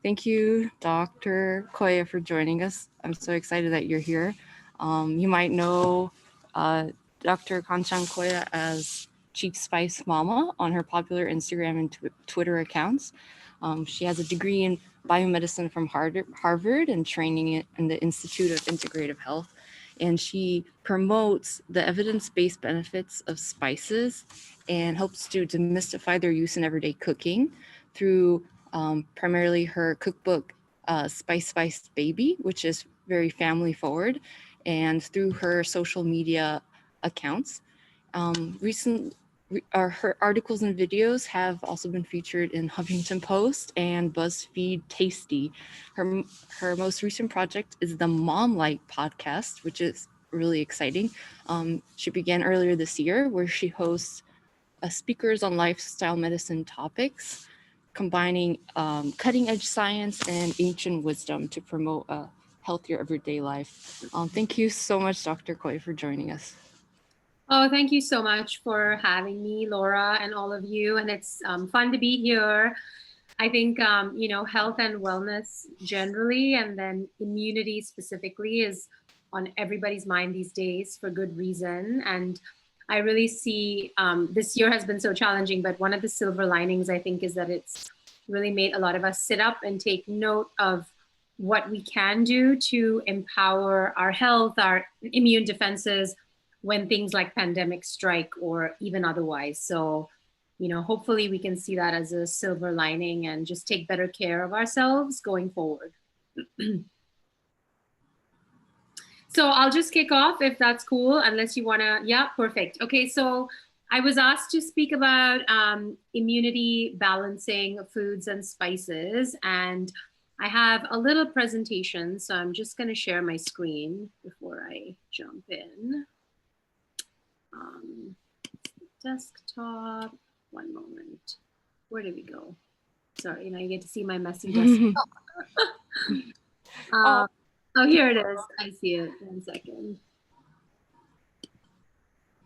Thank you, Dr. Koya, for joining us. I'm so excited that you're here. You might know Dr. Kanchan Koya as Cheap Spice Mama on her popular Instagram and Twitter accounts. She has a degree in biomedicine from Harvard and training in the Institute of Integrative Health. And she promotes the evidence-based benefits of spices and helps to demystify their use in everyday cooking through primarily her cookbook, Spice Baby, which is very family forward, and through her social media accounts. Recent her articles and videos have also been featured in Huffington Post and BuzzFeed Tasty. Her, her most recent project is the Mom Light podcast, which is really exciting. She began earlier this year, where she hosts speakers on lifestyle medicine topics, combining cutting edge science and ancient wisdom to promote a healthier everyday life. Thank you so much, Dr. Koy, for joining us. Oh, thank you so much for having me, Laura, and all of you. And it's fun to be here. I think, health and wellness generally, and then immunity specifically, is on everybody's mind these days for good reason. And I really see this year has been so challenging, but one of the silver linings, I think, is that it's really made a lot of us sit up and take note of what we can do to empower our health, our immune defenses, when things like pandemics strike or even otherwise. So, hopefully we can see that as a silver lining and just take better care of ourselves going forward. So I'll just kick off if that's cool, unless you wanna, yeah, perfect. Okay, so I was asked to speak about immunity balancing foods and spices, and I have a little presentation, so I'm just gonna share my screen before I jump in. Desktop, one moment. Where did we go? Sorry, you get to see my messy desktop. Oh, here it is. I see it. 1 second.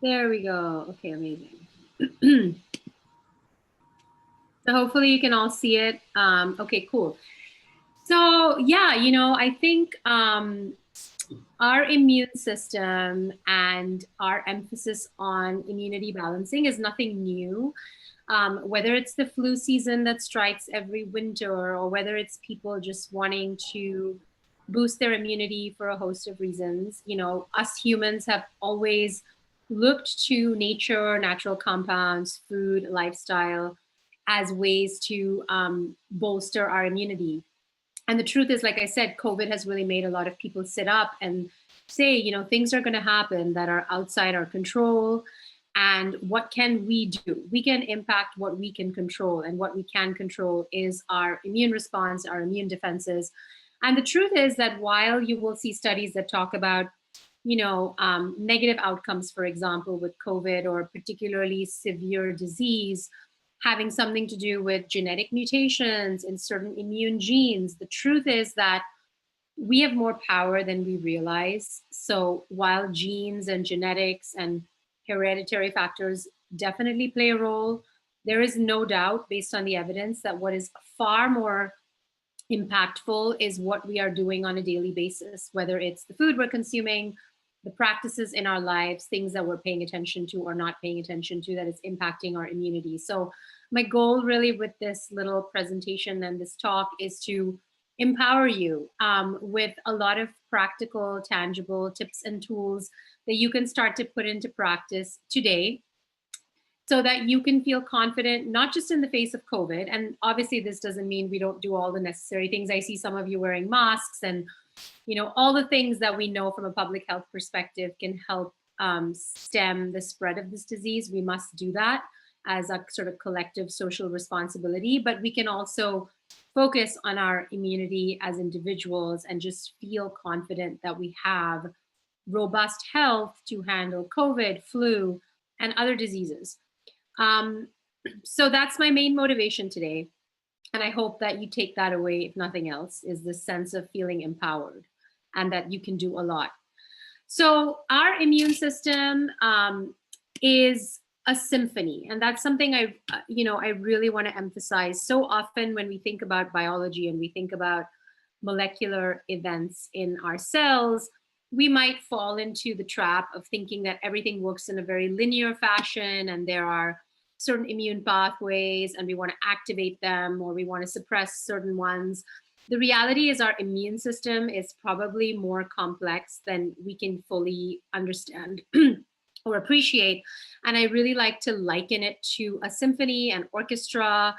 There we go. Okay, amazing. So hopefully you can all see it. Okay, cool. So yeah, I think our immune system and our emphasis on immunity balancing is nothing new. Whether it's the flu season that strikes every winter, or whether it's people just wanting to boost their immunity for a host of reasons, us humans have always looked to nature, natural compounds, food, lifestyle as ways to bolster our immunity. And the truth is, like I said, COVID has really made a lot of people sit up and say, things are going to happen that are outside our control. And what can we do? We can impact what we can control. And what we can control is our immune response, our immune defenses. And the truth is that while you will see studies that talk about, negative outcomes, for example, with COVID or particularly severe disease, having something to do with genetic mutations in certain immune genes, the truth is that we have more power than we realize. So while genes and genetics and hereditary factors definitely play a role, there is no doubt, based on the evidence, that what is far more impactful is what we are doing on a daily basis, whether it's the food we're consuming, the practices in our lives, things that we're paying attention to or not paying attention to that is impacting our immunity. So my goal really with this little presentation and this talk is to empower you with a lot of practical, tangible tips and tools that you can start to put into practice today, so that you can feel confident, not just in the face of COVID. And obviously this doesn't mean we don't do all the necessary things. I see some of you wearing masks and, all the things that we know from a public health perspective can help stem the spread of this disease. We must do that as a sort of collective social responsibility, but we can also focus on our immunity as individuals and just feel confident that we have robust health to handle COVID, flu, and other diseases. So that's my main motivation today. And I hope that you take that away, if nothing else, is this sense of feeling empowered and that you can do a lot. So our immune system is a symphony. And that's something I really want to emphasize. So often when we think about biology and we think about molecular events in our cells, we might fall into the trap of thinking that everything works in a very linear fashion and there are certain immune pathways and we want to activate them or we want to suppress certain ones. The reality is our immune system is probably more complex than we can fully understand or appreciate. And I really like to liken it to a symphony, an orchestra.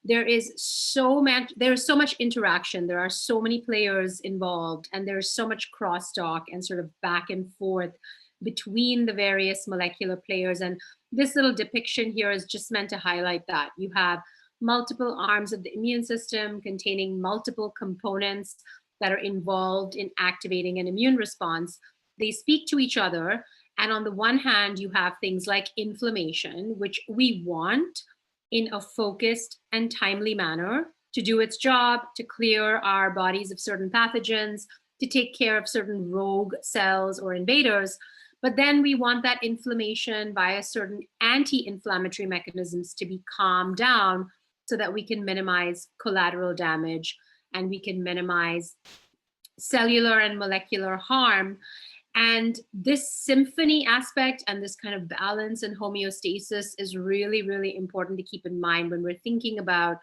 There's so much interaction. There are so many players involved, and there's so much crosstalk and sort of back and forth between the various molecular players. And this little depiction here is just meant to highlight that. You have multiple arms of the immune system containing multiple components that are involved in activating an immune response. They speak to each other. And on the one hand, you have things like inflammation, which we want in a focused and timely manner to do its job, to clear our bodies of certain pathogens, to take care of certain rogue cells or invaders. But then we want that inflammation via certain anti-inflammatory mechanisms to be calmed down so that we can minimize collateral damage and we can minimize cellular and molecular harm. And this symphony aspect and this kind of balance and homeostasis is really, really important to keep in mind when we're thinking about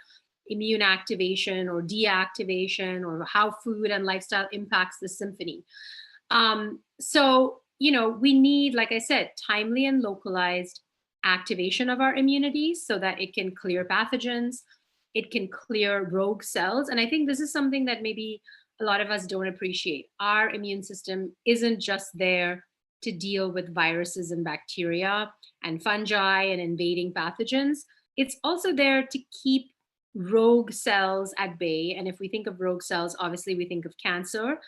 immune activation or deactivation or how food and lifestyle impacts the symphony. So, we need, like I said, timely and localized activation of our immunity so that it can clear pathogens, it can clear rogue cells. And I think this is something that maybe a lot of us don't appreciate. Our immune system isn't just there to deal with viruses and bacteria and fungi and invading pathogens. It's also there to keep rogue cells at bay. And if we think of rogue cells, obviously we think of cancer.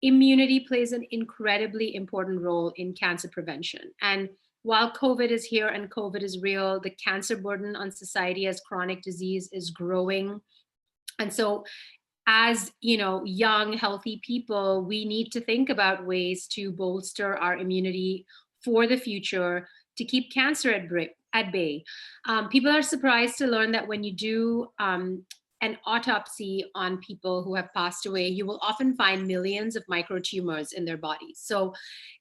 Immunity plays an incredibly important role in cancer prevention. And while COVID is here and COVID is real, the cancer burden on society as chronic disease is growing. And so as young, healthy people, we need to think about ways to bolster our immunity for the future to keep cancer at bay. People are surprised to learn that when you do an autopsy on people who have passed away, you will often find millions of microtumors in their bodies. So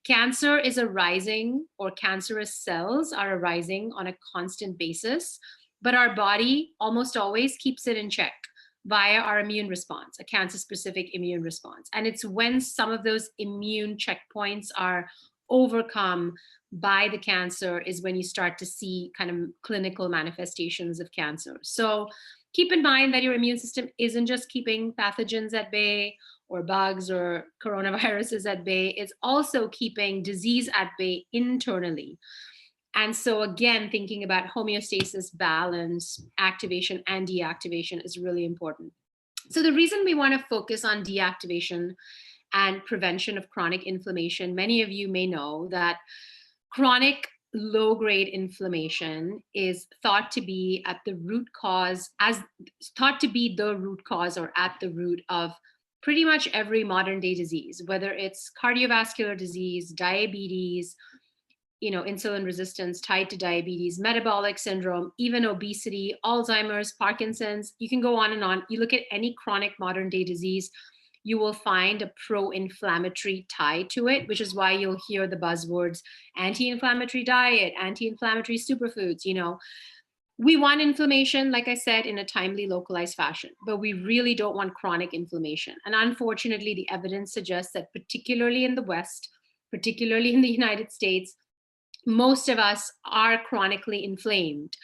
cancer is arising, or cancerous cells are arising on a constant basis, but our body almost always keeps it in check via our immune response, a cancer-specific immune response. And it's when some of those immune checkpoints are overcome by the cancer is when you start to see kind of clinical manifestations of cancer. So keep in mind that your immune system isn't just keeping pathogens at bay or bugs or coronaviruses at bay, it's also keeping disease at bay internally. And so again, thinking about homeostasis, balance, activation, and deactivation is really important. So the reason we want to focus on deactivation and prevention of chronic inflammation, many of you may know that chronic low-grade inflammation is thought to be at the root cause, or at the root of pretty much every modern day disease, whether it's cardiovascular disease, diabetes, insulin resistance tied to diabetes, metabolic syndrome, even obesity, Alzheimer's, Parkinson's. You can go on and on. You look at any chronic modern day disease, you will find a pro-inflammatory tie to it, which is why you'll hear the buzzwords anti-inflammatory diet, anti-inflammatory superfoods. We want inflammation, like I said, in a timely, localized fashion, but we really don't want chronic inflammation. And unfortunately, the evidence suggests that particularly in the West, particularly in the United States, most of us are chronically inflamed.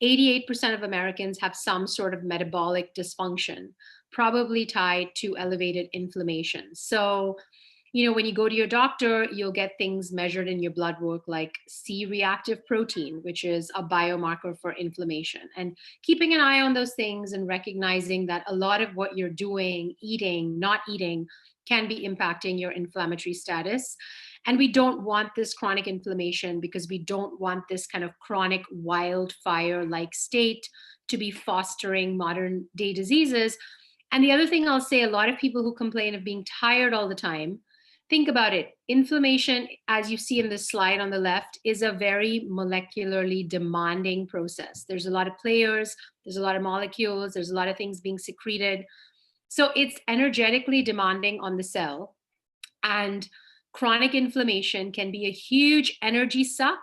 88% of Americans have some sort of metabolic dysfunction, probably tied to elevated inflammation. So, when you go to your doctor, you'll get things measured in your blood work like C-reactive protein, which is a biomarker for inflammation. And keeping an eye on those things and recognizing that a lot of what you're doing, eating, not eating, can be impacting your inflammatory status. And we don't want this chronic inflammation because we don't want this kind of chronic wildfire-like state to be fostering modern day diseases. And the other thing I'll say, a lot of people who complain of being tired all the time, think about it. Inflammation, as you see in this slide on the left, is a very molecularly demanding process. There's a lot of players, there's a lot of molecules, there's a lot of things being secreted. So it's energetically demanding on the cell. And chronic inflammation can be a huge energy suck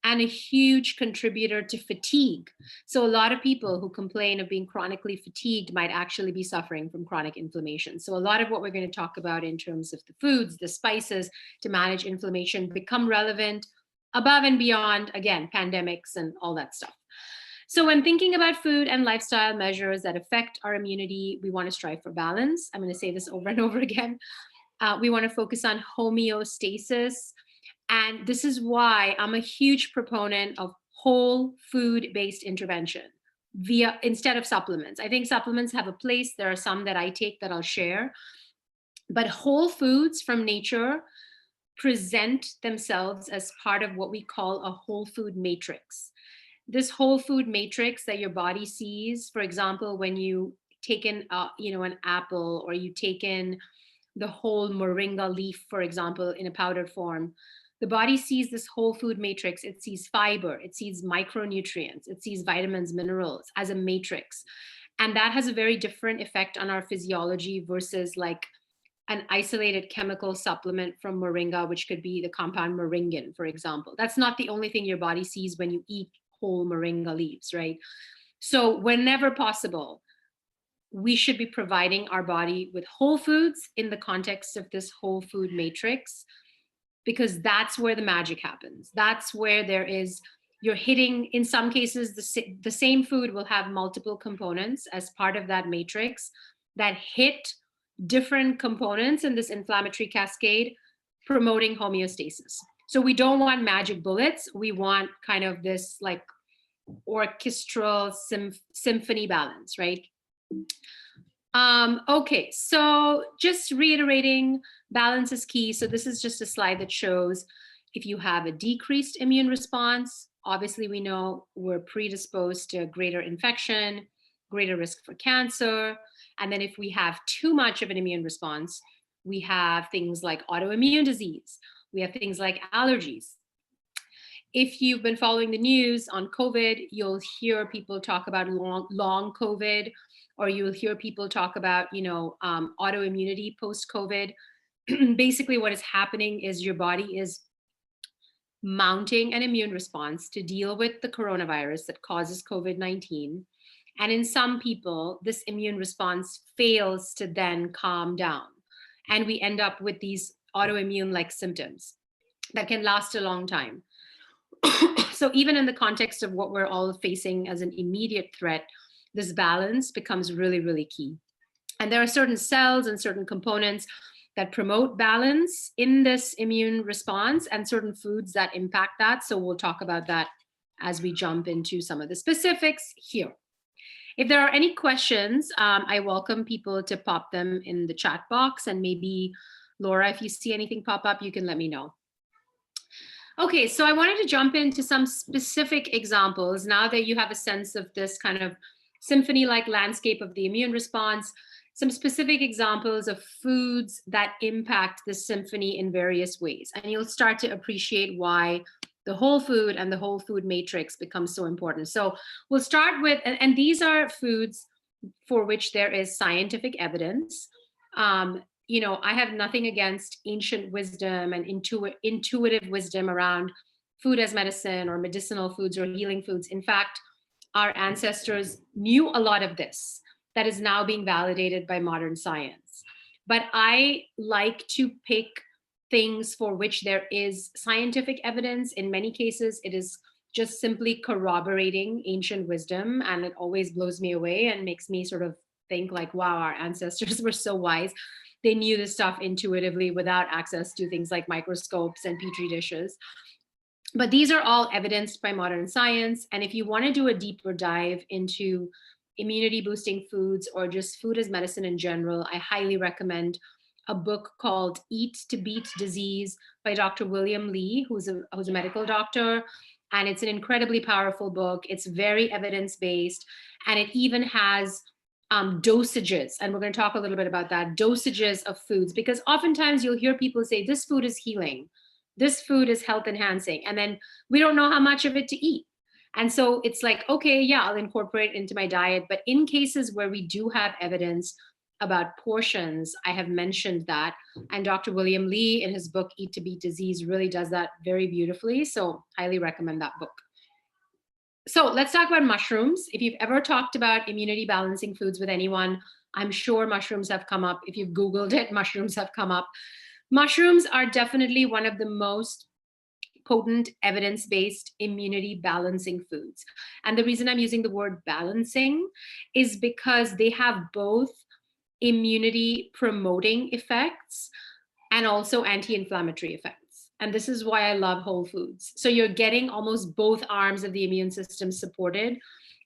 and a huge contributor to fatigue. So a lot of people who complain of being chronically fatigued might actually be suffering from chronic inflammation. So a lot of what we're going to talk about in terms of the foods, the spices to manage inflammation become relevant above and beyond, again, pandemics and all that stuff. So when thinking about food and lifestyle measures that affect our immunity, we want to strive for balance. I'm going to say this over and over again. We want to focus on homeostasis. And this is why I'm a huge proponent of whole food-based intervention instead of supplements. I think supplements have a place. There are some that I take that I'll share. But whole foods from nature present themselves as part of what we call a whole food matrix. This whole food matrix that your body sees, for example, when you take in an apple, or you take in the whole moringa leaf, for example, in a powdered form, the body sees this whole food matrix. It sees fiber, it sees micronutrients, it sees vitamins, minerals as a matrix. And that has a very different effect on our physiology versus like an isolated chemical supplement from moringa, which could be the compound moringin, for example. That's not the only thing your body sees when you eat whole moringa leaves, right? So whenever possible, we should be providing our body with whole foods in the context of this whole food matrix, because that's where the magic happens. That's where you're hitting, in some cases, the same food will have multiple components as part of that matrix that hit different components in this inflammatory cascade, promoting homeostasis. So we don't want magic bullets. We want kind of this like orchestral symphony balance, right? Okay, so just reiterating, balance is key. So this is just a slide that shows if you have a decreased immune response, obviously we know we're predisposed to greater infection, greater risk for cancer. And then if we have too much of an immune response, we have things like autoimmune disease. We have things like allergies. If you've been following the news on COVID, you'll hear people talk about long COVID, or you'll hear people talk about, autoimmunity post-COVID. Basically, what is happening is your body is mounting an immune response to deal with the coronavirus that causes COVID-19. And in some people, this immune response fails to then calm down. And we end up with these autoimmune-like symptoms that can last a long time. So even in the context of what we're all facing as an immediate threat, this balance becomes really, really key. And there are certain cells and certain components that promote balance in this immune response, and certain foods that impact that. So we'll talk about that as we jump into some of the specifics here. If there are any questions, I welcome people to pop them in the chat box, and maybe Laura, if you see anything pop up, you can let me know. Okay, so I wanted to jump into some specific examples now that you have a sense of this kind of symphony-like landscape of the immune response, some specific examples of foods that impact the symphony in various ways. And you'll start to appreciate why the whole food and the whole food matrix becomes so important. So we'll start with, and these are foods for which there is scientific evidence. I have nothing against ancient wisdom and intuitive wisdom around food as medicine or medicinal foods or healing foods. In fact, our ancestors knew a lot of this that is now being validated by modern science. But I like to pick things for which there is scientific evidence. In many cases, it is just simply corroborating ancient wisdom, and it always blows me away and makes me sort of think like, wow, our ancestors were so wise. They knew this stuff intuitively without access to things like microscopes and petri dishes. But these are all evidenced by modern science. And if you want to do a deeper dive into immunity boosting foods or just food as medicine in general, I highly recommend a book called Eat to Beat Disease by Dr. William Lee, who's a medical doctor. And it's an incredibly powerful book. It's very evidence-based. And it even has dosages, and we're going to talk a little bit about that, dosages of foods, because oftentimes you'll hear people say this food is healing, this food is health enhancing, and then we don't know how much of it to eat. And so it's like, okay, yeah, I'll incorporate it into my diet. But in cases where we do have evidence about portions, I have mentioned that. And Dr. William Lee in his book, Eat to Beat Disease, really does that very beautifully. So highly recommend that book. So let's talk about mushrooms. If you've ever talked about immunity balancing foods with anyone, I'm sure mushrooms have come up. If you've Googled it, mushrooms have come up. Mushrooms are definitely one of the most potent evidence-based immunity balancing foods. And the reason I'm using the word balancing is because they have both immunity promoting effects and also anti-inflammatory effects. And this is why I love whole foods. So you're getting almost both arms of the immune system supported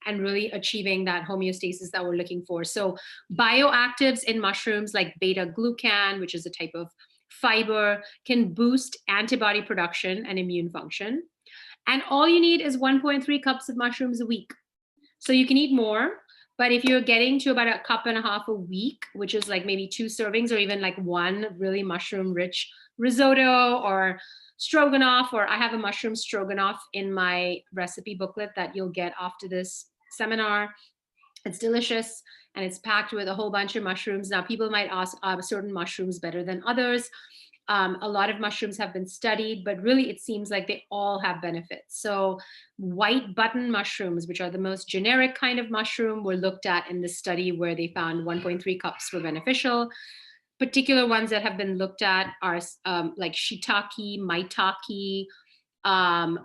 and really achieving that homeostasis that we're looking for. So bioactives in mushrooms like beta glucan, which is a type of fiber, can boost antibody production and immune function. And all you need is 1.3 cups of mushrooms a week. So you can eat more, but if you're getting to about a cup and a half a week, which is like maybe 2 servings or even like one really mushroom rich risotto or stroganoff, or I have a mushroom stroganoff in my recipe booklet that you'll get after this seminar. It's delicious and it's packed with a whole bunch of mushrooms. Now, people might ask, are certain mushrooms better than others? A lot of mushrooms have been studied, but really it seems like they all have benefits. So white button mushrooms, which are the most generic kind of mushroom, were looked at in this study where they found 1.3 cups were beneficial. Particular ones that have been looked at are like shiitake, maitake,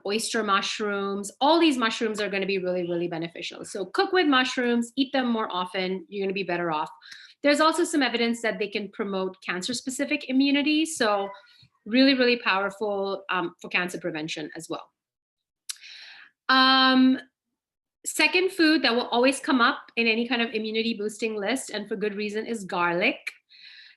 oyster mushrooms. All these mushrooms are going to be really, really beneficial. So cook with mushrooms, eat them more often, you're going to be better off. There's also some evidence that they can promote cancer-specific immunity. So really, really powerful for cancer prevention as well. Second food that will always come up in any kind of immunity boosting list, and for good reason, is garlic.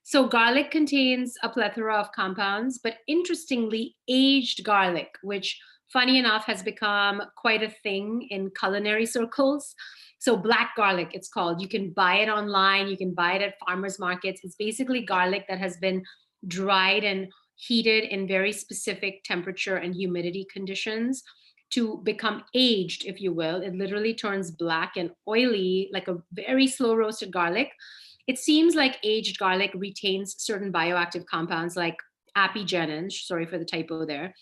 So garlic contains a plethora of compounds, but interestingly, aged garlic, which funny enough has become quite a thing in culinary circles. So black garlic, it's called. You can buy it online. You can buy it at farmers markets. It's basically garlic that has been dried and heated in very specific temperature and humidity conditions to become aged, if you will. It literally turns black and oily, like a very slow roasted garlic. It seems like aged garlic retains certain bioactive compounds like apigenin, sorry for the typo there,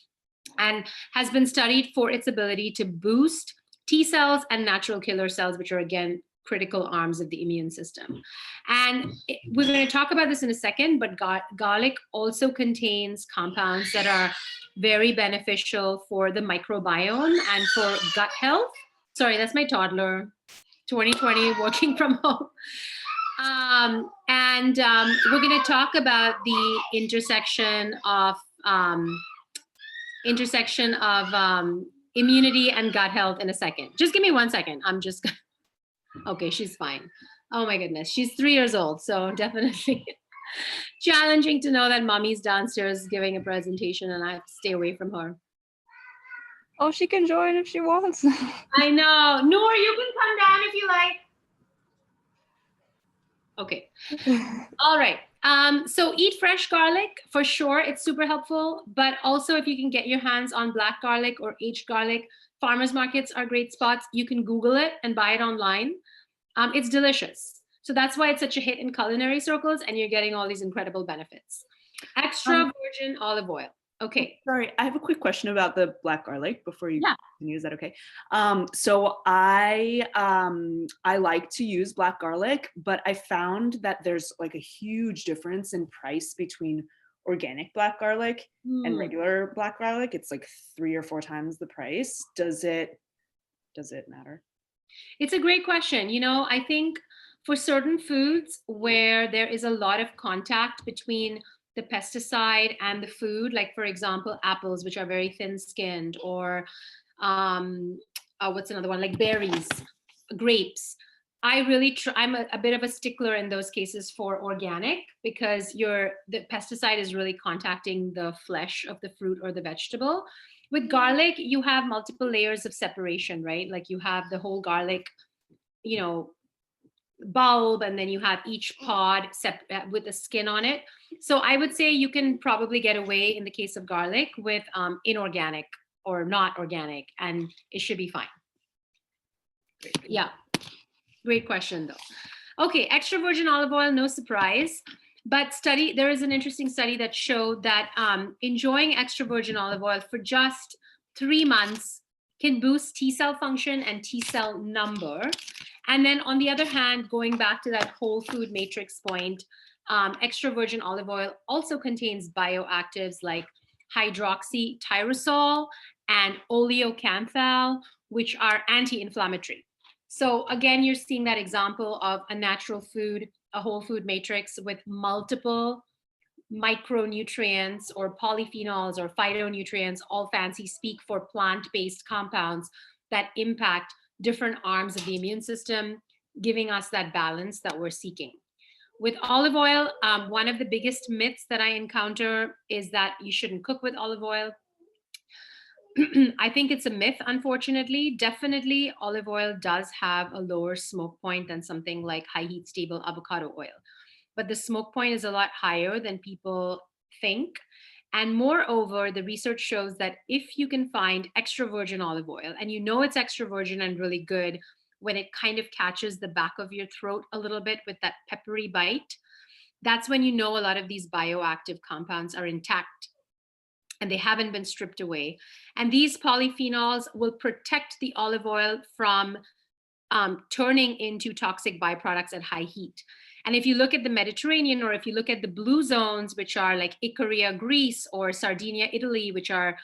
and has been studied for its ability to boost T cells and natural killer cells, which are, again, critical arms of the immune system. And we're going to talk about this in a second, but garlic also contains compounds that are very beneficial for the microbiome and for gut health. Sorry, that's my toddler, 2020, working from home. We're going to talk about the intersection of immunity and gut health in a second. Just give me 1 second. I'm just, okay, she's fine. Oh my goodness, she's 3 years old. So definitely challenging to know that mommy's downstairs giving a presentation and I have to stay away from her. Oh, she can join if she wants. I know. Noor, you can come down if you like. Okay. All right. So eat fresh garlic for sure. It's super helpful. But also if you can get your hands on black garlic or aged garlic, farmers markets are great spots. You can Google it and buy it online. It's delicious. So that's why it's such a hit in culinary circles and you're getting all these incredible benefits. Extra virgin olive oil. Okay. Sorry, I have a quick question about the black garlic before you continue. Is that okay? So I like to use black garlic, but I found that there's like a huge difference in price between organic black garlic and regular black garlic. It's like 3 or 4 times the price. Does it matter? It's a great question. You know, I think for certain foods where there is a lot of contact between the pesticide and the food, like for example, apples, which are very thin-skinned, or what's another one, like berries, grapes. I'm a bit of a stickler in those cases for organic because the pesticide is really contacting the flesh of the fruit or the vegetable. With garlic, you have multiple layers of separation, right? Like you have the whole garlic, you know, bulb, and then you have each pod with the skin on it. So I would say you can probably get away in the case of garlic with inorganic or not organic, and it should be fine. Yeah, great question though. Okay, extra virgin olive oil, no surprise. But there is an interesting study that showed that enjoying extra virgin olive oil for just 3 months can boost T cell function and T cell number. And then on the other hand, going back to that whole food matrix point, extra virgin olive oil also contains bioactives like hydroxytyrosol and oleocanthal, which are anti-inflammatory. So again, you're seeing that example of a natural food, a whole food matrix with multiple micronutrients or polyphenols or phytonutrients, all fancy speak for plant-based compounds that impact different arms of the immune system, giving us that balance that we're seeking. With olive oil, one of the biggest myths that I encounter is that you shouldn't cook with olive oil. I think it's a myth, unfortunately. Definitely, olive oil does have a lower smoke point than something like high heat stable avocado oil. But the smoke point is a lot higher than people think. And moreover, the research shows that if you can find extra virgin olive oil, and you know it's extra virgin and really good when it kind of catches the back of your throat a little bit with that peppery bite, that's when you know a lot of these bioactive compounds are intact and they haven't been stripped away. And these polyphenols will protect the olive oil from turning into toxic byproducts at high heat. And if you look at the Mediterranean, or if you look at the blue zones, which are like Icaria, Greece, or Sardinia, Italy, which are,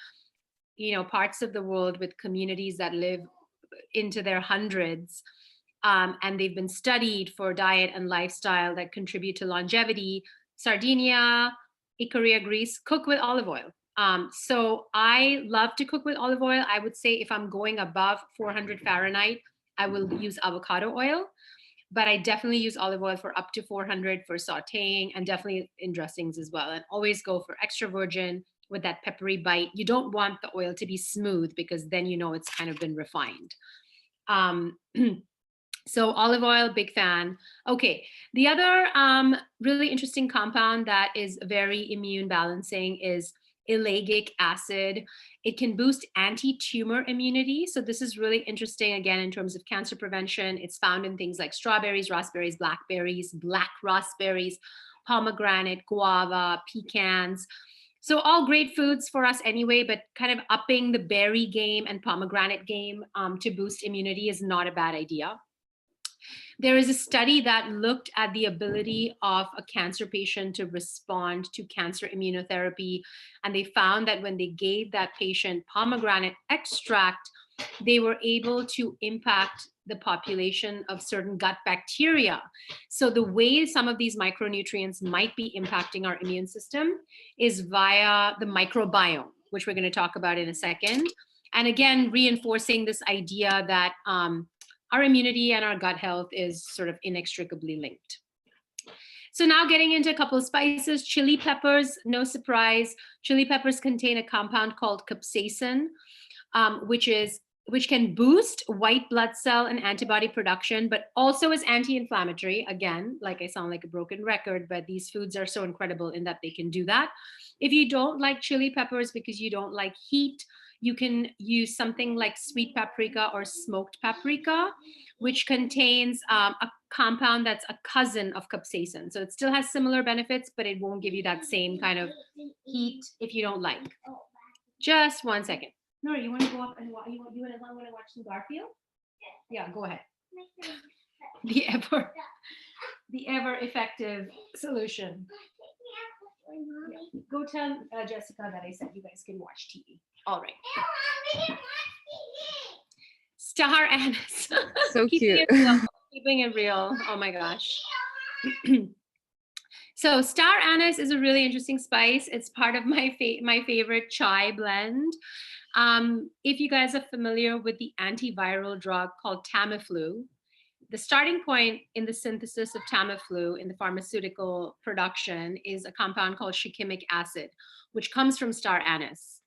parts of the world with communities that live into their hundreds, and they've been studied for diet and lifestyle that contribute to longevity. Sardinia, Icaria, Greece, cook with olive oil. So I love to cook with olive oil. I would say if I'm going above 400 Fahrenheit, I will use avocado oil, but I definitely use olive oil for up to 400 for sauteing, and definitely in dressings as well. And always go for extra virgin with that peppery bite. You don't want the oil to be smooth because then it's kind of been refined. So olive oil, big fan. Okay, the other really interesting compound that is very immune balancing is ellagic acid. It can boost anti-tumor immunity. So this is really interesting, again, in terms of cancer prevention. It's found in things like strawberries, raspberries, blackberries, black raspberries, pomegranate, guava, pecans. So all great foods for us anyway, but kind of upping the berry game and pomegranate game to boost immunity is not a bad idea. There is a study that looked at the ability of a cancer patient to respond to cancer immunotherapy. And they found that when they gave that patient pomegranate extract, they were able to impact the population of certain gut bacteria. So the way some of these micronutrients might be impacting our immune system is via the microbiome, which we're going to talk about in a second. And again, reinforcing this idea that our immunity and our gut health is sort of inextricably linked. So now getting into a couple of spices, chili peppers, no surprise. Chili peppers contain a compound called capsaicin, which can boost white blood cell and antibody production, but also is anti-inflammatory. Again, like I sound like a broken record, but these foods are so incredible in that they can do that. If you don't like chili peppers because you don't like heat, you can use something like sweet paprika or smoked paprika, which contains a compound that's a cousin of capsaicin. So it still has similar benefits, but it won't give you that same kind of heat if you don't like. Just 1 second. No, you want to go up and watch? You want to watch some Garfield? Yeah, go ahead. The ever effective solution. Yeah. Go tell Jessica that I said you guys can watch TV. All right. Star anise. So cute. Keeping it real. Oh my gosh. So star anise is a really interesting spice. It's part of my favorite chai blend. If you guys are familiar with the antiviral drug called Tamiflu, the starting point in the synthesis of Tamiflu in the pharmaceutical production is a compound called shikimic acid, which comes from star anise.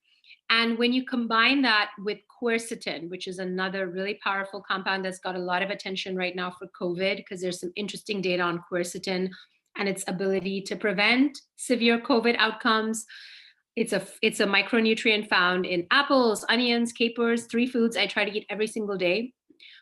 And when you combine that with quercetin, which is another really powerful compound that's got a lot of attention right now for COVID, because there's some interesting data on quercetin and its ability to prevent severe COVID outcomes. It's a micronutrient found in apples, onions, capers, 3 foods I try to eat every single day.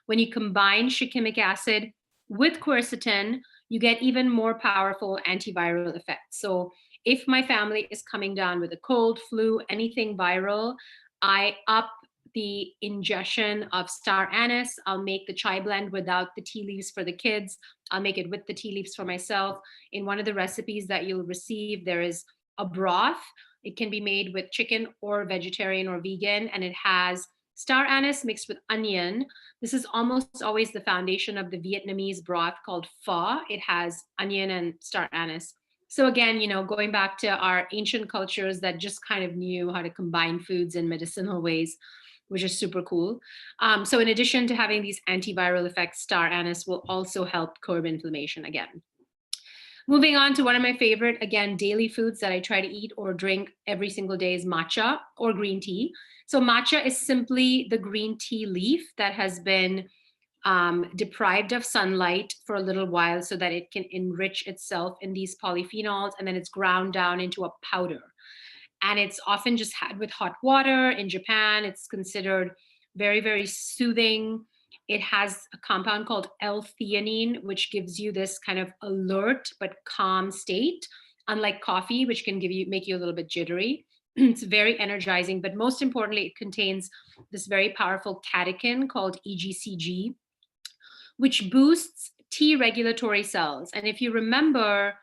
When you combine shikimic acid with quercetin, you get even more powerful antiviral effects. So if my family is coming down with a cold, flu, anything viral, I up the ingestion of star anise. I'll make the chai blend without the tea leaves for the kids. I'll make it with the tea leaves for myself. In one of the recipes that you'll receive, there is a broth. It can be made with chicken or vegetarian or vegan, and it has star anise mixed with onion. This is almost always the foundation of the Vietnamese broth called pho. It has onion and star anise. So again, going back to our ancient cultures that just kind of knew how to combine foods in medicinal ways, which is super cool. So in addition to having these antiviral effects, star anise will also help curb inflammation again. Moving on to one of my favorite, again, daily foods that I try to eat or drink every single day is matcha or green tea. So matcha is simply the green tea leaf that has been deprived of sunlight for a little while so that it can enrich itself in these polyphenols, and then it's ground down into a powder. And it's often just had with hot water. In Japan, it's considered very, very soothing. It has a compound called L-theanine, which gives you this kind of alert but calm state, unlike coffee, which can make you a little bit jittery. It's very energizing, but most importantly, it contains this very powerful catechin called EGCG, which boosts T regulatory cells. And if you remember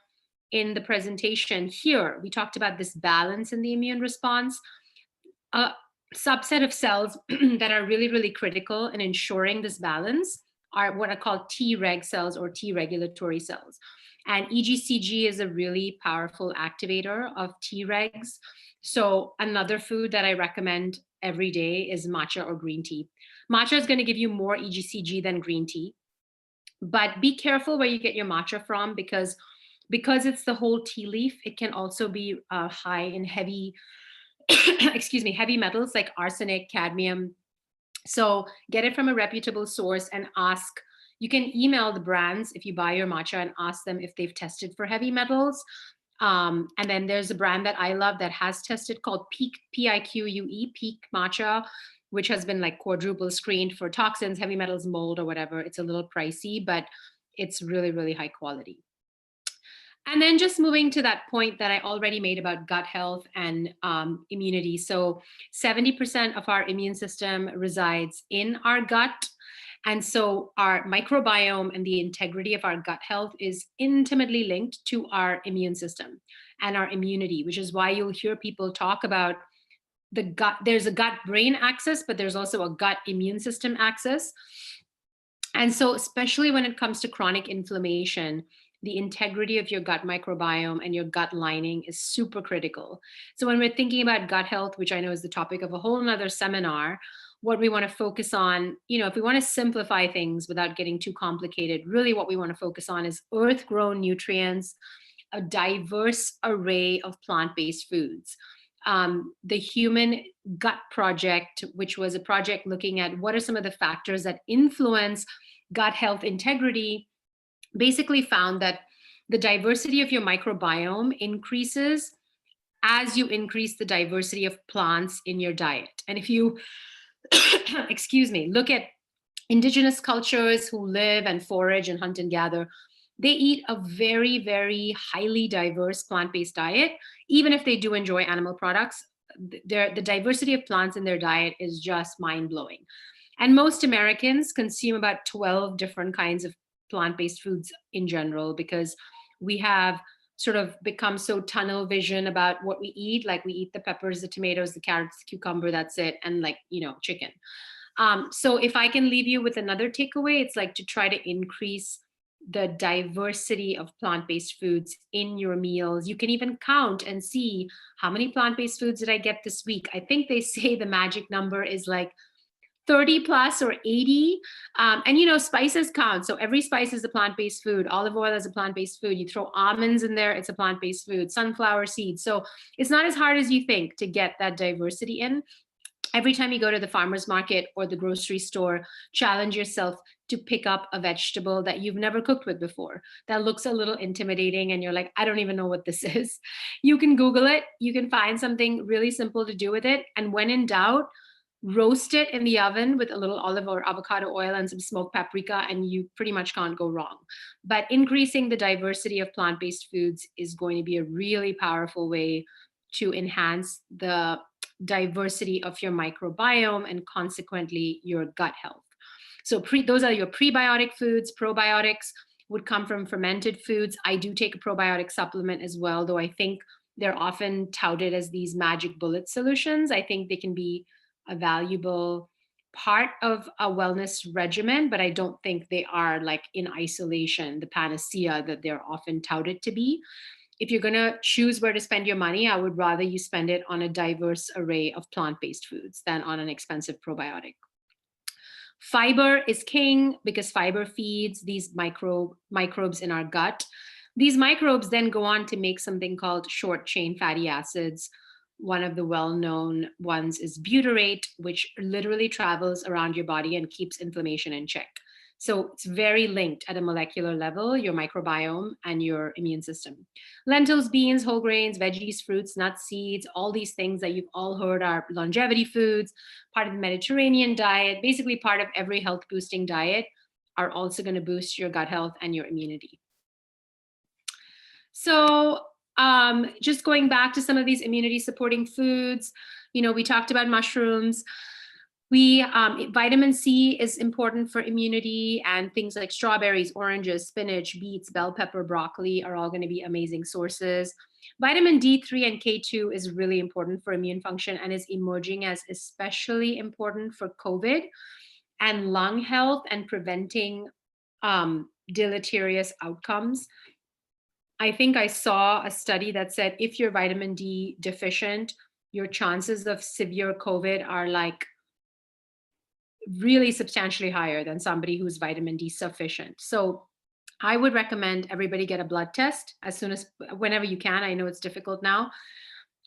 in the presentation here, we talked about this balance in the immune response. A subset of cells that are really, really critical in ensuring this balance are what are called Treg cells or T regulatory cells. And EGCG is a really powerful activator of Tregs. So another food that I recommend every day is matcha or green tea. Matcha is going to give you more EGCG than green tea. But be careful where you get your matcha from, because it's the whole tea leaf, it can also be high in heavy, heavy metals like arsenic, cadmium. So get it from a reputable source and ask. You can email the brands if you buy your matcha and ask them if they've tested for heavy metals. And then there's a brand that I love that has tested called Peak, P-I-Q-U-E, Peak Matcha, which has been like quadruple screened for toxins, heavy metals, mold, or whatever. It's a little pricey, but it's really, really high quality. And then just moving to that point that I already made about gut health and immunity. So 70% of our immune system resides in our gut. And so our microbiome and the integrity of our gut health is intimately linked to our immune system and our immunity, which is why you'll hear people talk about the gut. There's a gut-brain axis, but there's also a gut immune system axis. And so especially when it comes to chronic inflammation, the integrity of your gut microbiome and your gut lining is super critical. So when we're thinking about gut health, which I know is the topic of a whole nother seminar, what we want to focus on, if we want to simplify things without getting too complicated, really what we want to focus on is earth-grown nutrients, a diverse array of plant-based foods. The Human Gut Project, which was a project looking at what are some of the factors that influence gut health integrity, basically found that the diversity of your microbiome increases as you increase the diversity of plants in your diet. And if you, look at indigenous cultures who live and forage and hunt and gather, they eat a very, very highly diverse plant-based diet. Even if they do enjoy animal products, the diversity of plants in their diet is just mind-blowing. And most Americans consume about 12 different kinds of plant-based foods in general, because we have sort of become so tunnel vision about what we eat. Like we eat the peppers, the tomatoes, the carrots, the cucumber, that's it. And chicken. So if I can leave you with another takeaway, it's like to try to increase the diversity of plant-based foods in your meals. You can even count and see how many plant-based foods did I get this week. I think they say the magic number is like 30 plus or 80. And, you know, spices count. So every spice is a plant-based food. Olive oil is a plant-based food. You throw almonds in there, it's a plant-based food. Sunflower seeds. So it's not as hard as you think to get that diversity in. Every time you go to the farmer's market or the grocery store, challenge yourself to pick up a vegetable that you've never cooked with before, that looks a little intimidating and you're like, I don't even know what this is. You can Google it. You can find something really simple to do with it. And when in doubt, roast it in the oven with a little olive or avocado oil and some smoked paprika, and you pretty much can't go wrong. But increasing the diversity of plant-based foods is going to be a really powerful way to enhance the diversity of your microbiome and consequently your gut health. So those are your prebiotic foods. Probiotics would come from fermented foods. I do take a probiotic supplement as well, though I think they're often touted as these magic bullet solutions. I think they can be a valuable part of a wellness regimen, but I don't think they are like in isolation, the panacea that they're often touted to be. If you're going to choose where to spend your money, I would rather you spend it on a diverse array of plant-based foods than on an expensive probiotic. Fiber is king because fiber feeds these microbes in our gut. These microbes then go on to make something called short chain fatty acids. One of the well-known ones is butyrate, which literally travels around your body and keeps inflammation in check. So it's very linked at a molecular level, your microbiome and your immune system. Lentils, beans, whole grains, veggies, fruits, nuts, seeds, all these things that you've all heard are longevity foods, part of the Mediterranean diet, basically part of every health boosting diet, are also going to boost your gut health and your immunity. So just going back to some of these immunity supporting foods, you know, we talked about mushrooms. Vitamin C is important for immunity, and things like strawberries, oranges, spinach, beets, bell pepper, broccoli are all going to be amazing sources. Vitamin D3 and K2 is really important for immune function and is emerging as especially important for COVID and lung health and preventing deleterious outcomes. I think I saw a study that said if you're vitamin D deficient, your chances of severe COVID are like really substantially higher than somebody who's vitamin D sufficient. So I would recommend everybody get a blood test as soon as, whenever you can. I know it's difficult now,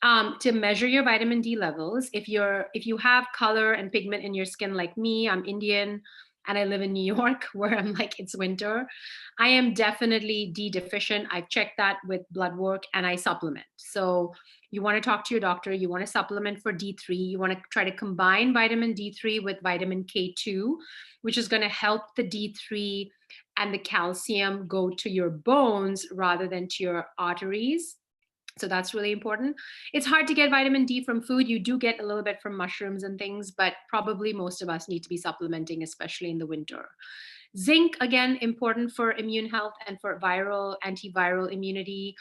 to measure your vitamin D levels. If you have color and pigment in your skin like me, I'm Indian and I live in New York where I'm like, it's winter. I am definitely D deficient. I've checked that with blood work and I supplement. So you want to talk to your doctor, you want to supplement for D3, you want to try to combine vitamin D3 with vitamin K2, which is going to help the D3 and the calcium go to your bones rather than to your arteries. So that's really important. It's hard to get vitamin D from food. You do get a little bit from mushrooms and things, but probably most of us need to be supplementing, especially in the winter. Zinc, again, important for immune health and for antiviral immunity.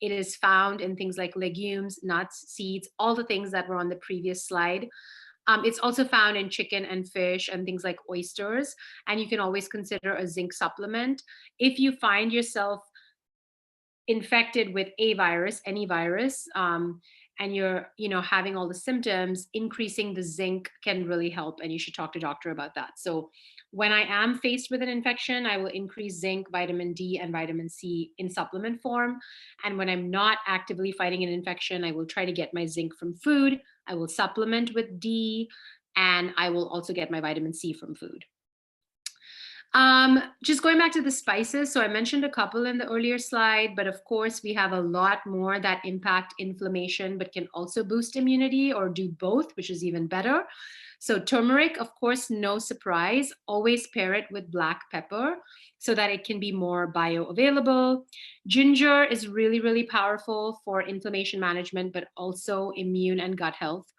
It is found in things like legumes, nuts, seeds, all the things that were on the previous slide. It's also found in chicken and fish and things like oysters. And you can always consider a zinc supplement. If you find yourself infected with a virus, any virus, and you're having all the symptoms, increasing the zinc can really help, and you should talk to a doctor about that. So when I am faced with an infection, I will increase zinc, vitamin D, and vitamin C in supplement form. And when I'm not actively fighting an infection, I will try to get my zinc from food. I will supplement with D, and I will also get my vitamin C from food. Just going back to the spices. So I mentioned a couple in the earlier slide, but of course we have a lot more that impact inflammation, but can also boost immunity or do both, which is even better. So turmeric, of course, no surprise, always pair it with black pepper so that it can be more bioavailable. Ginger is really, really powerful for inflammation management, but also immune and gut health.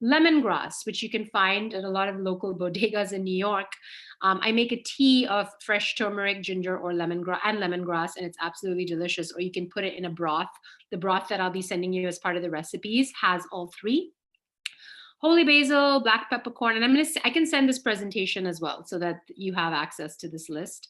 Lemongrass, which you can find at a lot of local bodegas in New York. I make a tea of fresh turmeric, ginger, or lemongrass, and it's absolutely delicious. Or you can put it in a broth. The broth that I'll be sending you as part of the recipes has all three. Holy basil, black peppercorn, and I can send this presentation as well so that you have access to this list.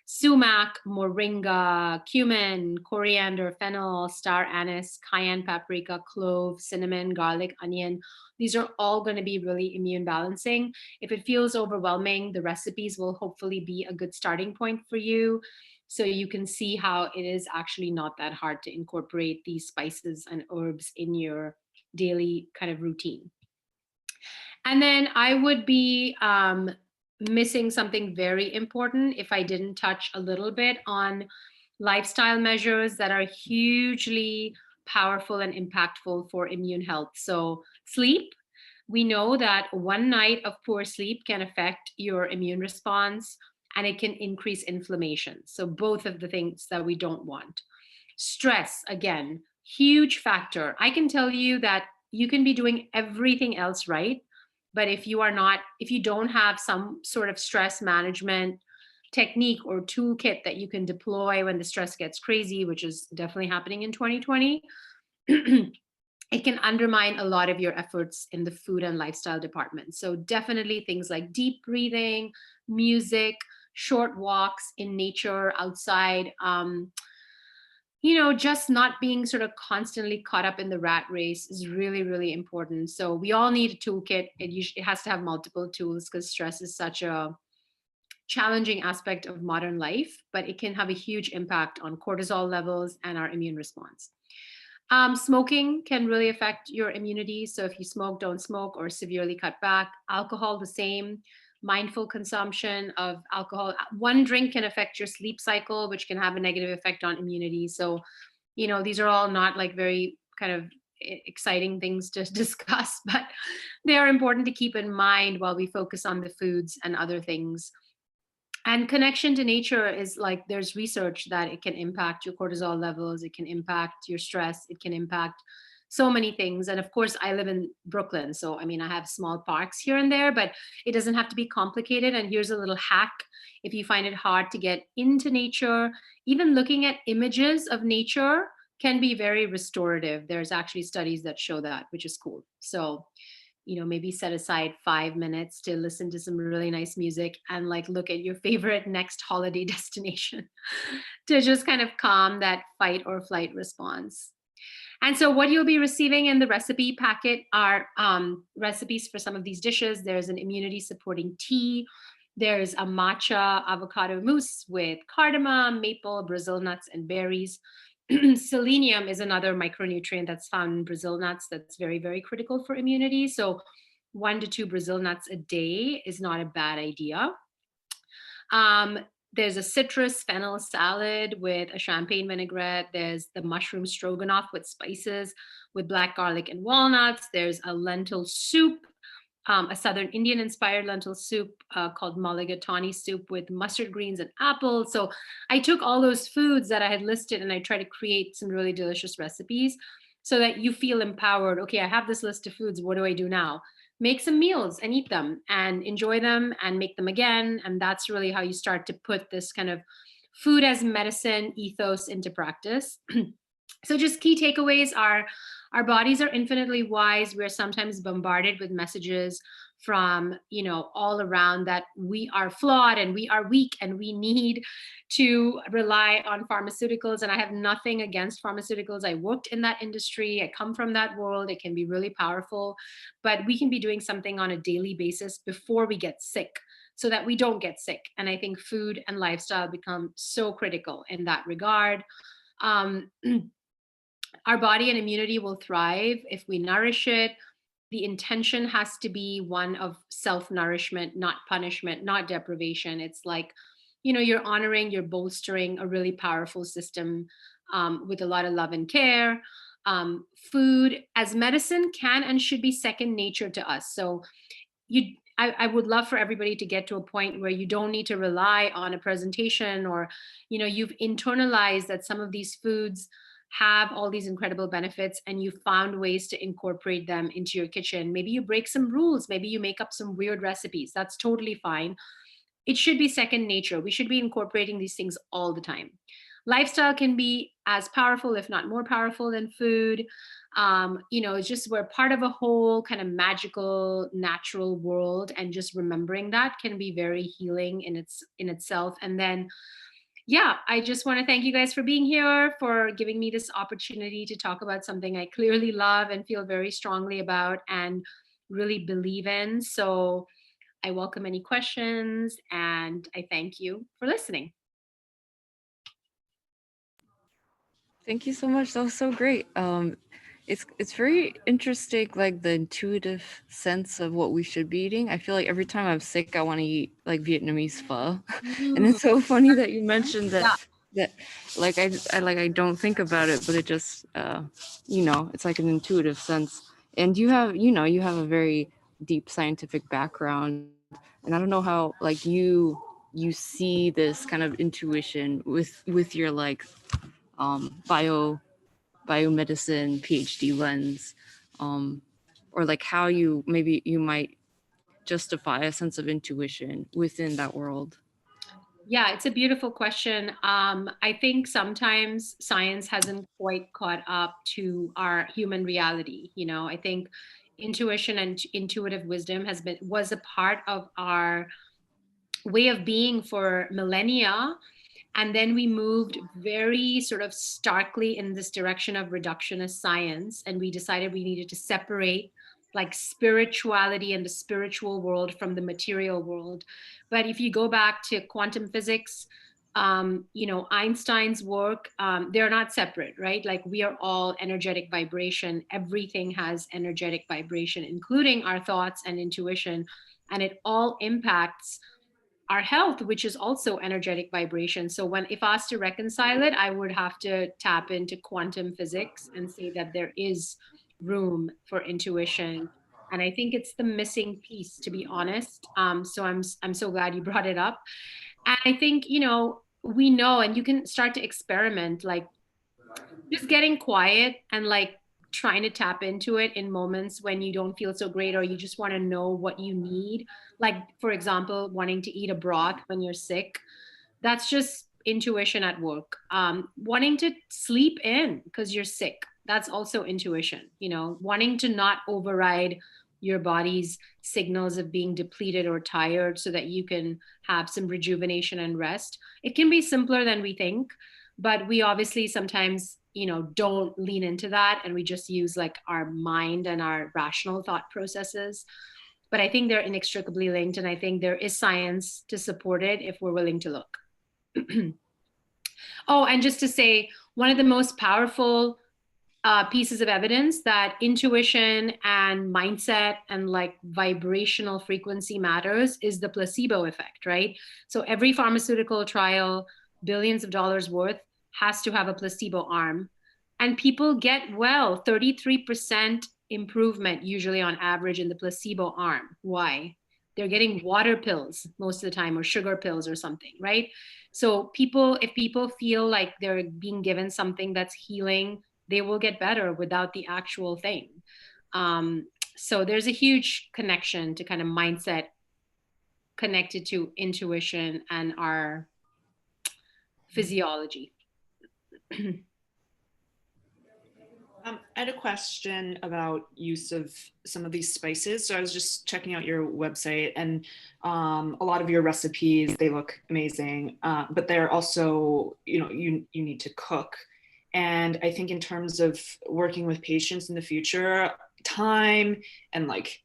sumac, moringa, cumin, coriander, fennel, star anise, cayenne paprika, clove, cinnamon, garlic, onion. These are all going to be really immune balancing. If it feels overwhelming, the recipes will hopefully be a good starting point for you. So you can see how it is actually not that hard to incorporate these spices and herbs in your daily kind of routine. And then I would be missing something very important if I didn't touch a little bit on lifestyle measures that are hugely powerful and impactful for immune health. So sleep, we know that one night of poor sleep can affect your immune response and it can increase inflammation. So both of the things that we don't want. Stress, again, huge factor. I can tell you that you can be doing everything else right, but if you don't have some sort of stress management technique or toolkit that you can deploy when the stress gets crazy, which is definitely happening in 2020, it can undermine a lot of your efforts in the food and lifestyle department. So definitely things like deep breathing, music, short walks in nature, outside, just not being sort of constantly caught up in the rat race is really, really important. So we all need a toolkit. It has to have multiple tools because stress is such a challenging aspect of modern life, but it can have a huge impact on cortisol levels and our immune response. Smoking can really affect your immunity. So if you smoke, don't smoke or severely cut back. Alcohol, the same. Mindful consumption of alcohol. One drink can affect your sleep cycle, which can have a negative effect on immunity. So, these are all not like very kind of exciting things to discuss, but they are important to keep in mind while we focus on the foods and other things. And connection to nature is like, there's research that it can impact your cortisol levels, it can impact your stress, it can impact so many things. And of course, I live in Brooklyn. So, I mean, I have small parks here and there, but it doesn't have to be complicated. And here's a little hack. If you find it hard to get into nature, even looking at images of nature can be very restorative. There's actually studies that show that, which is cool. So, maybe set aside 5 minutes to listen to some really nice music and like look at your favorite next holiday destination to just kind of calm that fight or flight response. And so what you'll be receiving in the recipe packet are recipes for some of these dishes. There's an immunity supporting tea. There's a matcha avocado mousse with cardamom, maple, Brazil nuts, and berries. Selenium is another micronutrient that's found in Brazil nuts that's very, very critical for immunity. So 1 to 2 Brazil nuts a day is not a bad idea. There's a citrus fennel salad with a champagne vinaigrette. There's the mushroom stroganoff with spices with black garlic and walnuts. There's a lentil soup, a Southern Indian inspired lentil soup called mulligatawny soup with mustard greens and apples. So I took all those foods that I had listed and I tried to create some really delicious recipes so that you feel empowered. Okay, I have this list of foods. What do I do now? Make some meals and eat them and enjoy them and make them again. And that's really how you start to put this kind of food as medicine ethos into practice. So just key takeaways are, our bodies are infinitely wise. We're sometimes bombarded with messages from, all around that we are flawed and we are weak and we need to rely on pharmaceuticals. And I have nothing against pharmaceuticals. I worked in that industry. I come from that world. It can be really powerful, but we can be doing something on a daily basis before we get sick so that we don't get sick. And I think food and lifestyle become so critical in that regard. Our body and immunity will thrive if we nourish it. The intention has to be one of self-nourishment, not punishment, not deprivation. It's like, you're honoring, you're bolstering a really powerful system with a lot of love and care. Food as medicine can and should be second nature to us. So I would love for everybody to get to a point where you don't need to rely on a presentation or, you've internalized that some of these foods have all these incredible benefits and you found ways to incorporate them into your kitchen. Maybe you break some rules, maybe you make up some weird recipes. That's totally fine. It should be second nature. We should be incorporating these things all the time. Lifestyle can be as powerful, if not more powerful than food. It's just we're part of a whole kind of magical, natural world. And just remembering that can be very healing in itself. And then Yeah, I just want to thank you guys for being here, for giving me this opportunity to talk about something I clearly love and feel very strongly about and really believe in. So I welcome any questions and I thank you for listening. Thank you so much. That was so great. It's very interesting, like the intuitive sense of what we should be eating. I feel like every time I'm sick, I want to eat like Vietnamese pho, and it's so funny that you mentioned that. Yeah. That like I don't think about it, but it just it's like an intuitive sense. And you have a very deep scientific background, and I don't know how like you see this kind of intuition with your like biomedicine PhD lens, or like how maybe you might justify a sense of intuition within that world. Yeah, it's a beautiful question. I think sometimes science hasn't quite caught up to our human reality. I think intuition and intuitive wisdom was a part of our way of being for millennia. And then we moved very sort of starkly in this direction of reductionist science. And we decided we needed to separate like spirituality and the spiritual world from the material world. But if you go back to quantum physics, Einstein's work, they're not separate, right? Like we are all energetic vibration. Everything has energetic vibration, including our thoughts and intuition. And it all impacts our health, which is also energetic vibration. So if I was to reconcile it, I would have to tap into quantum physics and say that there is room for intuition. And I think it's the missing piece, to be honest. So I'm so glad you brought it up. And I think, we know, and you can start to experiment, like just getting quiet and like trying to tap into it in moments when you don't feel so great or you just want to know what you need. Like, for example, wanting to eat a broth when you're sick. That's just intuition at work. Wanting to sleep in because you're sick. That's also intuition. Wanting to not override your body's signals of being depleted or tired so that you can have some rejuvenation and rest. It can be simpler than we think, but we obviously sometimes don't lean into that and we just use like our mind and our rational thought processes. But I think they're inextricably linked, and I think there is science to support it if we're willing to look. Oh, and just to say, one of the most powerful pieces of evidence that intuition and mindset and like vibrational frequency matters is the placebo effect, right? So every pharmaceutical trial, billions of dollars worth, has to have a placebo arm. And people get well, 33% improvement usually on average in the placebo arm. Why? They're getting water pills most of the time or sugar pills or something, right? So if people feel like they're being given something that's healing, they will get better without the actual thing. So there's a huge connection to kind of mindset connected to intuition and our physiology. I had a question about use of some of these spices. So I was just checking out your website, and a lot of your recipes, they look amazing, but they're also, you need to cook. And I think in terms of working with patients in the future, time and like,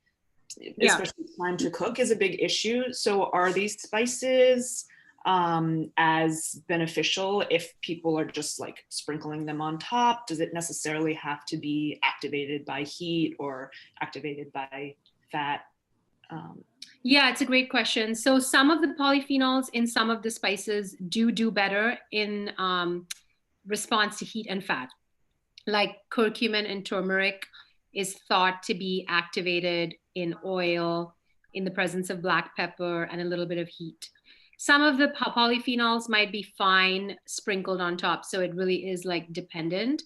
especially time to cook is a big issue. So are these spices as beneficial if people are just like sprinkling them on top? Does it necessarily have to be activated by heat or activated by fat? Yeah, it's a great question. So some of the polyphenols in some of the spices do better in response to heat and fat. Like curcumin and turmeric is thought to be activated in oil, in the presence of black pepper and a little bit of heat. Some of the polyphenols might be fine sprinkled on top. So it really is like dependent.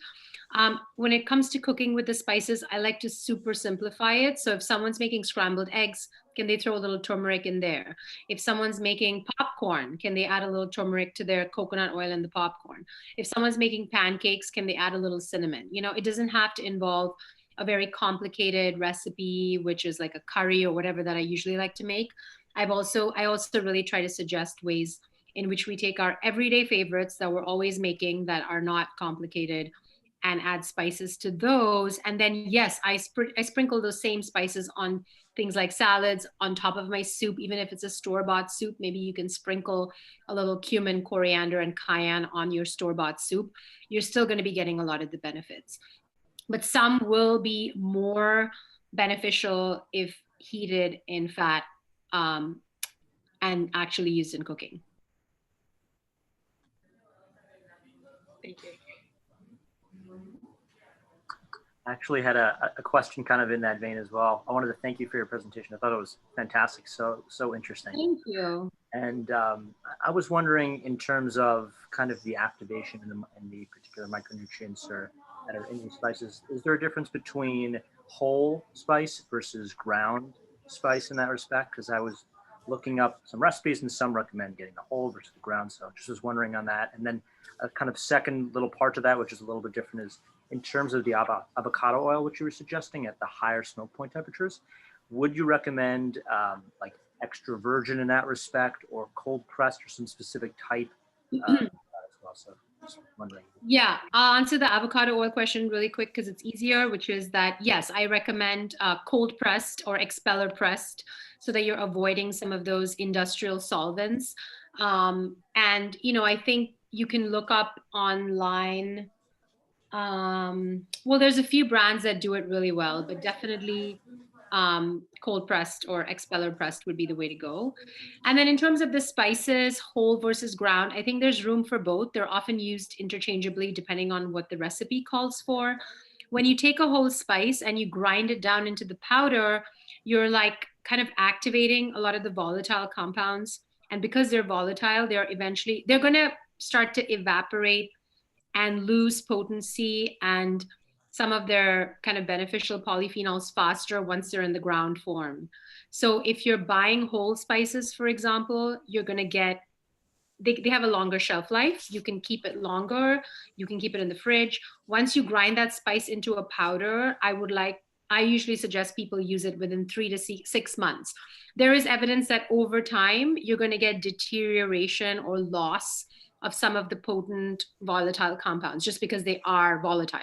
When it comes to cooking with the spices, I like to super simplify it. So if someone's making scrambled eggs, can they throw a little turmeric in there? If someone's making popcorn, can they add a little turmeric to their coconut oil in the popcorn? If someone's making pancakes, can they add a little cinnamon? It doesn't have to involve a very complicated recipe, which is like a curry or whatever that I usually like to make. I also really try to suggest ways in which we take our everyday favorites that we're always making that are not complicated and add spices to those. And then, yes, I sprinkle those same spices on things like salads, on top of my soup. Even if it's a store-bought soup, maybe you can sprinkle a little cumin, coriander, and cayenne on your store-bought soup. You're still going to be getting a lot of the benefits. But some will be more beneficial if heated in fat and actually used in cooking. Thank you. I actually had a question kind of in that vein as well. I wanted to thank you for your presentation. I thought it was fantastic, so interesting. Thank you. And I was wondering, in terms of kind of the activation in the particular micronutrients that are in these spices, is there a difference between whole spice versus ground spice in that respect? Because I was looking up some recipes and some recommend getting the whole versus the ground. So just was wondering on that. And then a kind of second little part to that, which is a little bit different, is in terms of the avocado oil, which you were suggesting at the higher smoke point temperatures, would you recommend like extra virgin in that respect, or cold pressed, or some specific type as well? So just wondering. Yeah, I'll answer the avocado oil question really quick because it's easier, which is that, yes, I recommend cold pressed or expeller pressed so that you're avoiding some of those industrial solvents. And, you know, I think you can look up online. Well, there's a few brands that do it really well, but definitely cold pressed or expeller pressed would be the way to go. And then in terms of the spices, whole versus ground, I think there's room for both. They're often used interchangeably depending on what the recipe calls for. When you take a whole spice and you grind it down into the powder, you're like kind of activating a lot of the volatile compounds. And because they're volatile, they're going to start to evaporate and lose potency and some of their kind of beneficial polyphenols faster once they're in the ground form. So if you're buying whole spices, for example, you're going to get, they have a longer shelf life. You can keep it longer. You can keep it in the fridge. Once you grind that spice into a powder, I usually suggest people use it within 3 to 6 months. There is evidence that over time, you're going to get deterioration or loss of some of the potent volatile compounds just because they are volatile.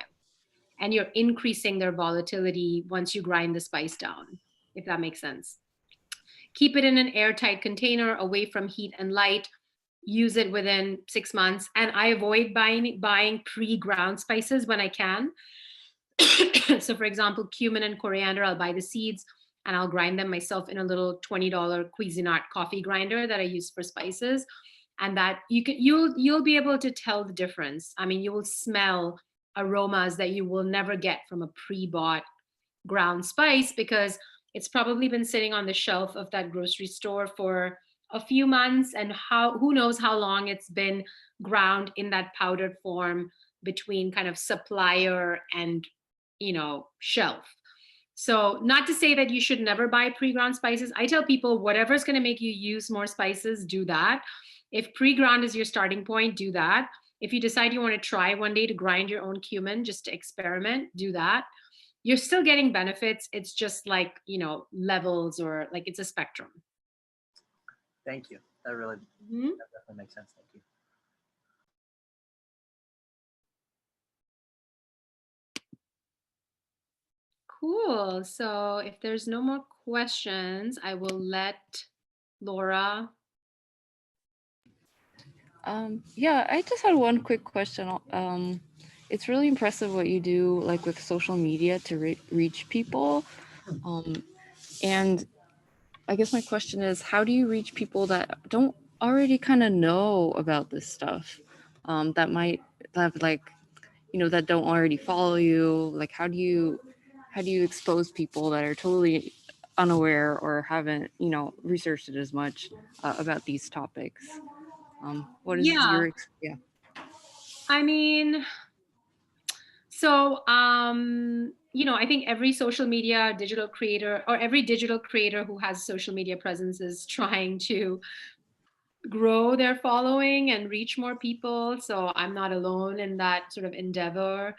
And you're increasing their volatility once you grind the spice down, if that makes sense. Keep it in an airtight container away from heat and light. Use it within 6 months. And I avoid buying pre-ground spices when I can. So for example, cumin and coriander, I'll buy the seeds and I'll grind them myself in a little $20 Cuisinart coffee grinder that I use for spices. And that you'll be able to tell the difference. I mean, you will smell aromas that you will never get from a pre-bought ground spice because it's probably been sitting on the shelf of that grocery store for a few months, and who knows how long it's been ground in that powdered form between kind of supplier and, you know, shelf. So not to say that you should never buy pre-ground spices. I tell people whatever's going to make you use more spices, do that. If pre-ground is your starting point, do that. If you decide you want to try one day to grind your own cumin just to experiment, do that. You're still getting benefits. It's just like, you know, levels, or like it's a spectrum. Thank you. That really that definitely makes sense. Thank you. Cool. So if there's no more questions, I will let Laura. Yeah, I just had one quick question. It's really impressive what you do, like with social media to reach people. And I guess my question is, how do you reach people that don't already kind of know about this stuff? That might have, like, you know, that don't already follow you. Like, how do you expose people that are totally unaware or haven't, you know, researched it as much about these topics? What is your yeah? I mean, so you know, I think every social media digital creator, or every digital creator who has social media presence, is trying to grow their following and reach more people. So I'm not alone in that sort of endeavor.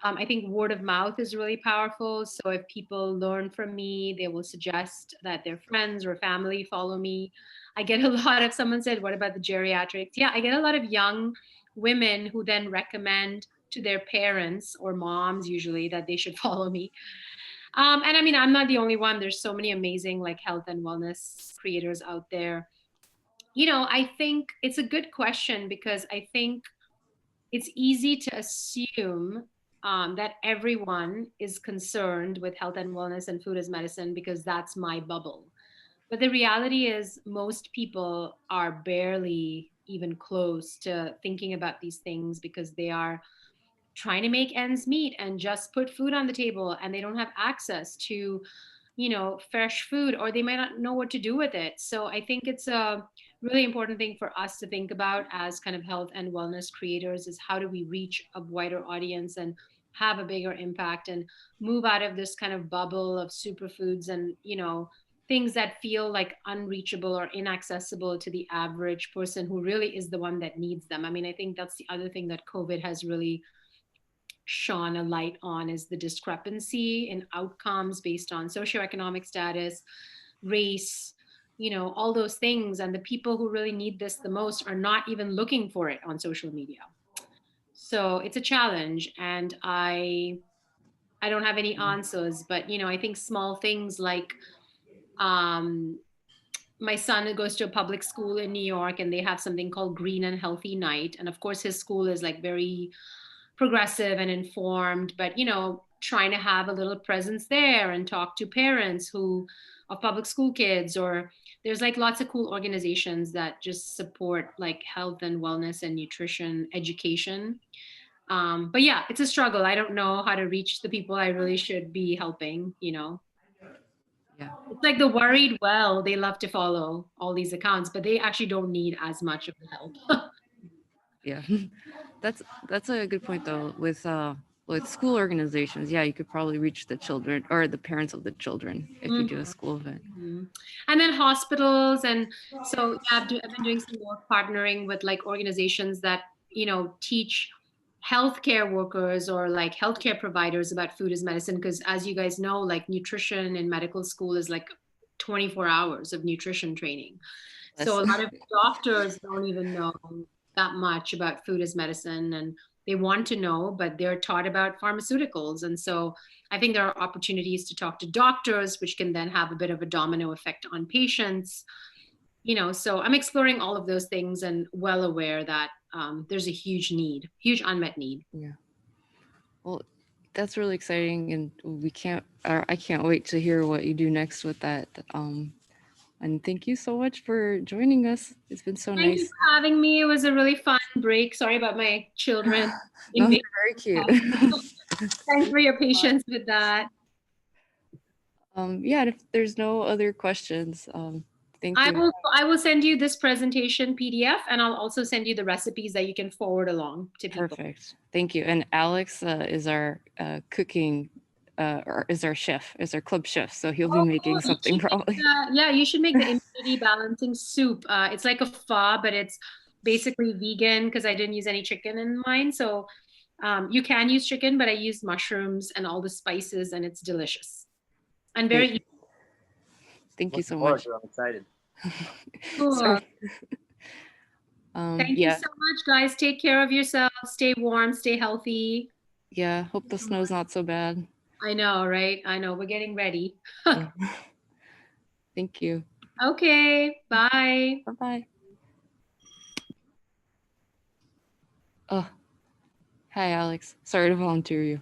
I think word of mouth is really powerful. So if people learn from me, they will suggest that their friends or family follow me. I get a lot of, someone said, what about the geriatrics? Yeah, I get a lot of young women who then recommend to their parents or moms usually that they should follow me. And I mean, I'm not the only one. There's so many amazing like health and wellness creators out there. I think it's a good question because I think it's easy to assume that everyone is concerned with health and wellness and food as medicine because that's my bubble. But the reality is, most people are barely even close to thinking about these things because they are trying to make ends meet and just put food on the table, and they don't have access to fresh food, or they might not know what to do with it. So I think it's a really important thing for us to think about as kind of health and wellness creators, is how do we reach a wider audience and have a bigger impact and move out of this kind of bubble of superfoods and things that feel like unreachable or inaccessible to the average person who really is the one that needs them. I mean, I think that's the other thing that COVID has really shone a light on, is the discrepancy in outcomes based on socioeconomic status, race, all those things. And the people who really need this the most are not even looking for it on social media. So it's a challenge. And I don't have any answers, but I think small things like my son goes to a public school in New York, and they have something called Green and Healthy Night. And of course, his school is like very progressive and informed, but trying to have a little presence there and talk to parents who of public school kids, or there's like lots of cool organizations that just support like health and wellness and nutrition education. But yeah, it's a struggle. I don't know how to reach the people I really should be helping. Yeah. It's like the worried well, they love to follow all these accounts, but they actually don't need as much of the help. Yeah. That's a good point though. With school organizations, yeah, you could probably reach the children or the parents of the children if you do a school event. Mm-hmm. And then hospitals, and so yeah, I've been doing some more partnering with like organizations that teach healthcare workers or like healthcare providers about food as medicine, because as you guys know, like nutrition in medical school is like 24 hours of nutrition training. So a lot of doctors don't even know that much about food as medicine, and they want to know, but they're taught about pharmaceuticals. And so I think there are opportunities to talk to doctors, which can then have a bit of a domino effect on patients. So I'm exploring all of those things and well aware that there's a huge unmet need. Yeah. Well, that's really exciting, and I can't wait to hear what you do next with that. And thank you so much for joining us. It's been so nice. Thank you for having me. It was a really fun break. Sorry about my children. No, they're very cute. Thanks for your patience with that. Yeah, and if there's no other questions, thank you. I will send you this presentation PDF, and I'll also send you the recipes that you can forward along to people. Perfect. Thank you. And Alex is our cooking, or is our chef, is our club chef. So he'll be making something probably. Yeah, you should make the immunity balancing soup. It's like a pho, but it's basically vegan because I didn't use any chicken in mine. So you can use chicken, but I used mushrooms and all the spices, and it's delicious and very easy. Thank you so much. I'm excited. Cool. Thank you so much, guys. Take care of yourselves. Stay warm, stay healthy. Yeah, hope the snow's not so bad. I know, right? I know. We're getting ready. Thank you. Okay, bye. Bye-bye. Oh, hi, Alex. Sorry to volunteer you.